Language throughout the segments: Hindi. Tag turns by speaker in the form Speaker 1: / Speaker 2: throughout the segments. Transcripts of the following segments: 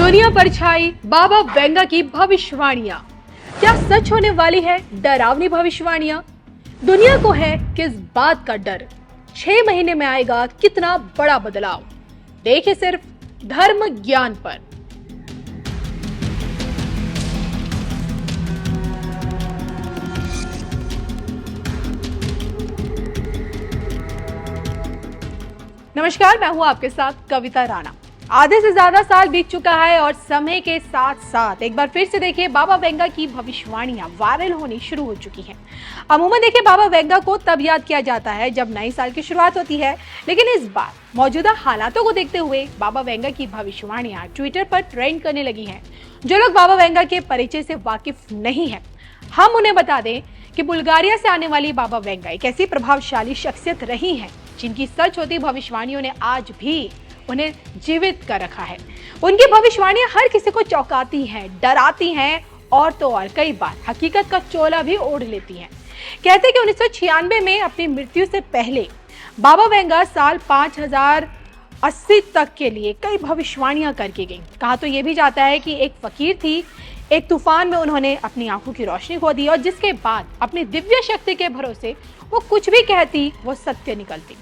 Speaker 1: दुनिया पर छाई बाबा वेंगा की भविष्यवाणियां। क्या सच होने वाली है डरावनी भविष्यवाणियां? दुनिया को है किस बात का डर? 6 महीने में आएगा कितना बड़ा बदलाव? देखिए सिर्फ धर्म ज्ञान पर। नमस्कार, मैं हूं आपके साथ कविता राणा। आधे से ज्यादा साल बीत चुका है और समय के साथ साथ एक बार फिर से देखिए बाबा वेंगा की भविष्यवाणियां वायरल होनी शुरू हो चुकी हैं। अमूमन देखिए बाबा वेंगा को तब याद किया जाता है जब नए साल की शुरुआत होती है, लेकिन इस बार मौजूदा हालातों को देखते हुए बाबा वेंगा की भविष्यवाणियां ट्विटर पर ट्रेंड करने लगी हैं। जो लोग बाबा वेंगा के परिचय से वाकिफ नहीं है, हम उन्हें बता दें कि बुल्गारिया से आने वाली बाबा वेंगा एक ऐसी प्रभावशाली शख्सियत रही है जिनकी सच होती भविष्यवाणियों ने आज भी उन्हें जीवित कर रखा है। उनकी भविष्यवाणियां हर किसी को चौंकाती हैं, डराती हैं और तो और कई बार हकीकत का चोला भी ओढ़ लेती हैं। कहते हैं कि 1996 में अपनी मृत्यु से पहले बाबा वेंगा साल 5080 तक के लिए कई भविष्यवाणियां करके गईं। कहा तो यह भी जाता है कि एक फकीर थी, एक तूफान में उन्होंने अपनी आंखों की रोशनी खो दी और जिसके बाद अपनी दिव्य शक्ति के भरोसे वो कुछ भी कहती वो सत्य निकलती।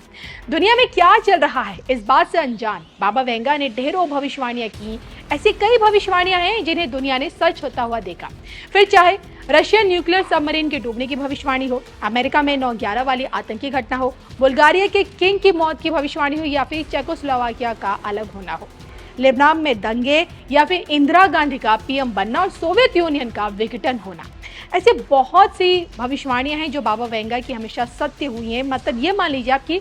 Speaker 1: दुनिया में क्या चल रहा है इस बात से अनजान बाबा वेंगा ने ढेरों भविष्यवाणियां की। ऐसी कई भविष्यवाणियां हैं जिन्हें दुनिया ने सच होता हुआ देखा। फिर चाहे रशियन न्यूक्लियर सबमरीन के डूबने की भविष्यवाणी हो, अमेरिका में 9/11 वाली आतंकी घटना हो, बुल्गारिया के किंग की मौत की भविष्यवाणी हो या फिर चेकोस्लोवाकिया का अलग होना हो, लेबनान में दंगे या फिर इंदिरा गांधी का पीएम बनना और सोवियत यूनियन का विघटन होना। ऐसे बहुत सी भविष्यवाणियां हैं जो बाबा वेंगा की हमेशा सत्य हुई हैं। मतलब ये मान लीजिए आपकी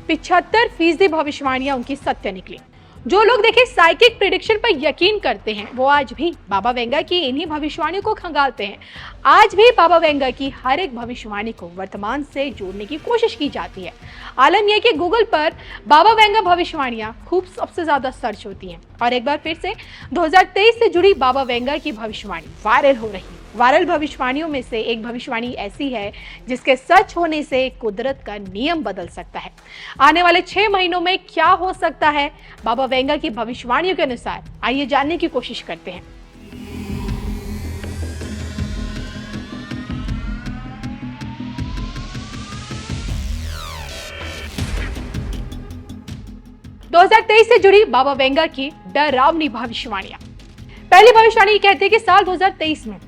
Speaker 1: 75% भविष्यवाणियां उनकी सत्य निकली। जो लोग देखिए साइकिक प्रेडिक्शन पर यकीन करते हैं वो आज भी बाबा वेंगा की इन्हीं भविष्यवाणियों को खंगालते हैं। आज भी बाबा वेंगा की हर एक भविष्यवाणी को वर्तमान से जोड़ने की कोशिश की जाती है। आलम यह कि गूगल पर बाबा वेंगा भविष्यवाणियां खूब सबसे ज्यादा सर्च होती हैं और एक बार फिर से 2023 से जुड़ी बाबा वेंगा की भविष्यवाणी वायरल हो रही है। वायरल भविष्यवाणियों में से एक भविष्यवाणी ऐसी है जिसके सच होने से कुदरत का नियम बदल सकता है। आने वाले 6 महीनों में क्या हो सकता है बाबा वेंगा की भविष्यवाणियों के अनुसार, आइए जानने की कोशिश करते हैं। दो 2023 से जुड़ी बाबा वेंगा की डरावनी भविष्यवाणियां। पहली भविष्यवाणी कहती है कि साल 2023 में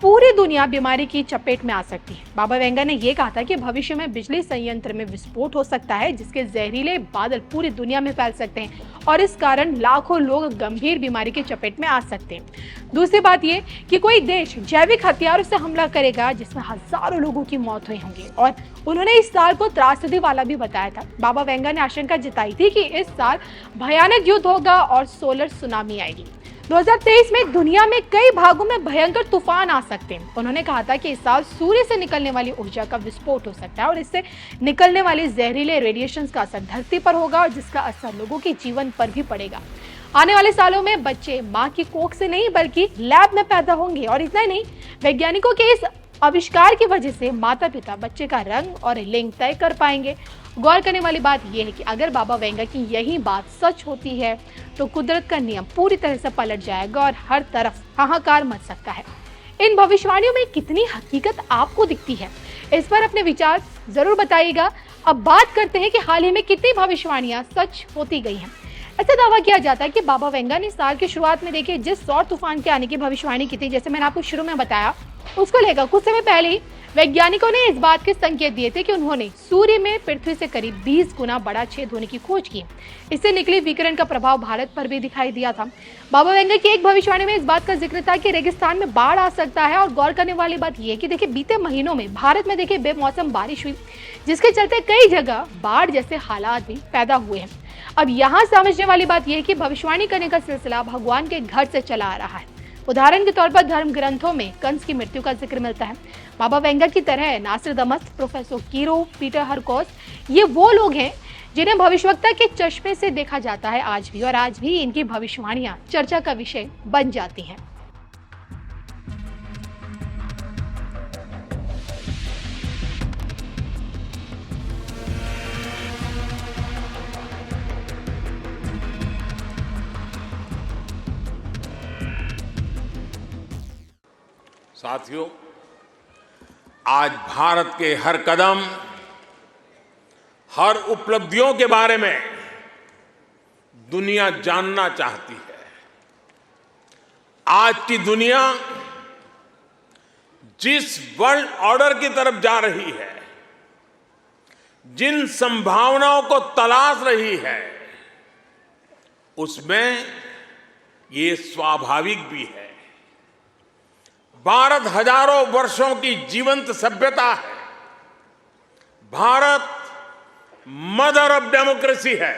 Speaker 1: पूरी दुनिया बीमारी की चपेट में आ सकती है। बाबा वेंगा ने यह कहा था कि भविष्य में बिजली संयंत्र में विस्फोट हो सकता है जिसके जहरीले बादल पूरी दुनिया में फैल सकते हैं और इस कारण लाखों लोग गंभीर बीमारी की चपेट में आ सकते हैं। दूसरी बात यह कि कोई देश जैविक हथियारों से हमला करेगा जिसमें हजारों लोगों की मौत हुई होंगी और उन्होंने इस साल को त्रासदी वाला भी बताया था। बाबा वेंगा ने आशंका जताई थी कि इस साल भयानक युद्ध होगा और सोलर सुनामी आएगी। 2023 में दुनिया में कई भागों में भयंकर तूफान आ सकते हैं। उन्होंने कहा था कि इस साल सूर्य से निकलने वाली ऊर्जा का विस्फोट हो सकता है और इससे निकलने वाले जहरीले रेडिएशन का असर धरती पर होगा और जिसका असर लोगों के जीवन पर भी पड़ेगा। आने वाले सालों में बच्चे माँ की कोख से नहीं बल्कि लैब में पैदा होंगे और इतना ही नहीं, वैज्ञानिकों के इस आविष्कार की वजह से माता पिता बच्चे का रंग और लिंग तय कर पाएंगे। गौर करने वाली बात यह है कि अगर बाबा वेंगा की यही बात सच होती है तो कुदरत का नियम पूरी तरह से पलट जाएगा और हर तरफ हाहाकार मच सकता है। इन भविष्यवाणियों में कितनी हकीकत आपको दिखती है, इस पर अपने विचार जरूर बताइएगा। अब बात करते हैं कि हाल ही में कितनी भविष्यवाणियां सच होती गई हैं। ऐसा दावा किया जाता है कि बाबा वेंगा ने साल की शुरुआत में देखिए जिस सौर तूफान के आने की भविष्यवाणी की थी, जैसे मैंने आपको शुरू में बताया, उसको लेकर कुछ समय पहले ही वैज्ञानिकों ने इस बात के संकेत दिए थे कि उन्होंने सूर्य में पृथ्वी से करीब 20 गुना बड़ा छेद होने की खोज की। इससे निकली विकिरण का प्रभाव भारत पर भी दिखाई दिया था। बाबा वेंगा की एक भविष्यवाणी में इस बात का जिक्र था कि रेगिस्तान में बाढ़ आ सकता है और गौर करने वाली बात यह है कि देखिए बीते महीनों में भारत में देखिए बेमौसम बारिश हुई जिसके चलते कई जगह बाढ़ जैसे हालात भी पैदा हुए हैं। अब यहाँ समझने वाली बात यह है कि भविष्यवाणी करने का सिलसिला भगवान के घर से चला आ रहा है। उदाहरण के तौर पर धर्म ग्रंथों में कंस की मृत्यु का जिक्र मिलता है। बाबा वेंगा की तरह नासिर दमस्त, प्रोफेसर कीरो, पीटर हरकोस, ये वो लोग हैं जिन्हें भविष्यवक्ता के चश्मे से देखा जाता है आज भी, और आज भी इनकी भविष्यवाणियां चर्चा का विषय बन जाती हैं।
Speaker 2: साथियों, आज भारत के हर कदम, हर उपलब्धियों के बारे में दुनिया जानना चाहती है। आज की दुनिया जिस वर्ल्ड ऑर्डर की तरफ जा रही है, जिन संभावनाओं को तलाश रही है, उसमें ये स्वाभाविक भी है। भारत हजारों वर्षों की जीवंत सभ्यता है। भारत मदर ऑफ डेमोक्रेसी है।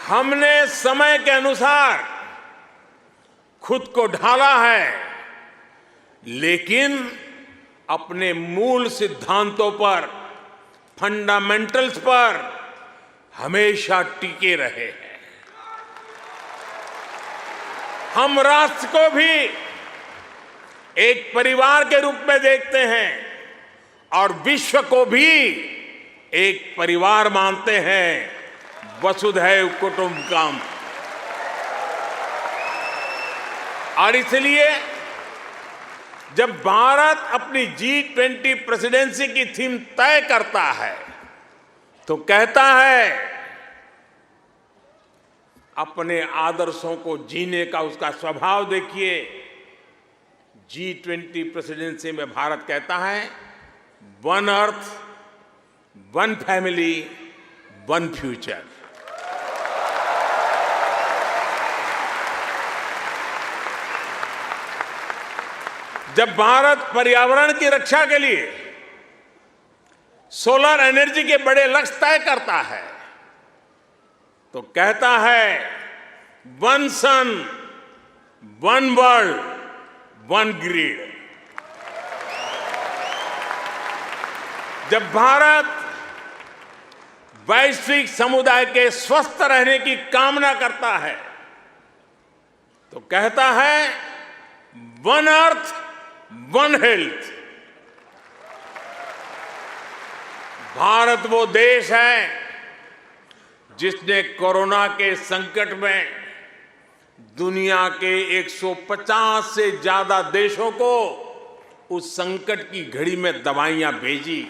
Speaker 2: हमने समय के अनुसार खुद को ढाला है, लेकिन अपने मूल सिद्धांतों पर, फंडामेंटल्स पर हमेशा टिके रहे हैं। हम राष्ट्र को भी एक परिवार के रूप में देखते हैं और विश्व को भी एक परिवार मानते हैं। वसुधैव कुटुंबकम। और इसलिए जब भारत अपनी G20 प्रेसिडेंसी की थीम तय करता है तो कहता है, अपने आदर्शों को जीने का उसका स्वभाव देखिए। G20 प्रेसिडेंसी में भारत कहता है, one earth, one family, one future. जब भारत पर्यावरण की रक्षा के लिए सोलर एनर्जी के बड़े लक्ष्य तय करता है तो कहता है, वन सन, वन वर्ल्ड, वन ग्रिड। जब भारत वैश्विक समुदाय के स्वस्थ रहने की कामना करता है तो कहता है, one earth, one health. Bharat वो देश है जिसने कोरोना के संकट में दुनिया के 150 से ज्यादा देशों को उस संकट की घड़ी में दवाइयां भेजी।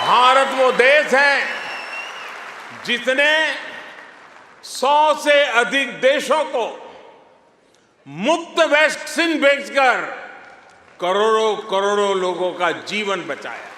Speaker 2: भारत वो देश है जिसने 100 से अधिक देशों को मुफ्त वैक्सीन भेजकर करोड़ों करोड़ों लोगों का जीवन बचाया।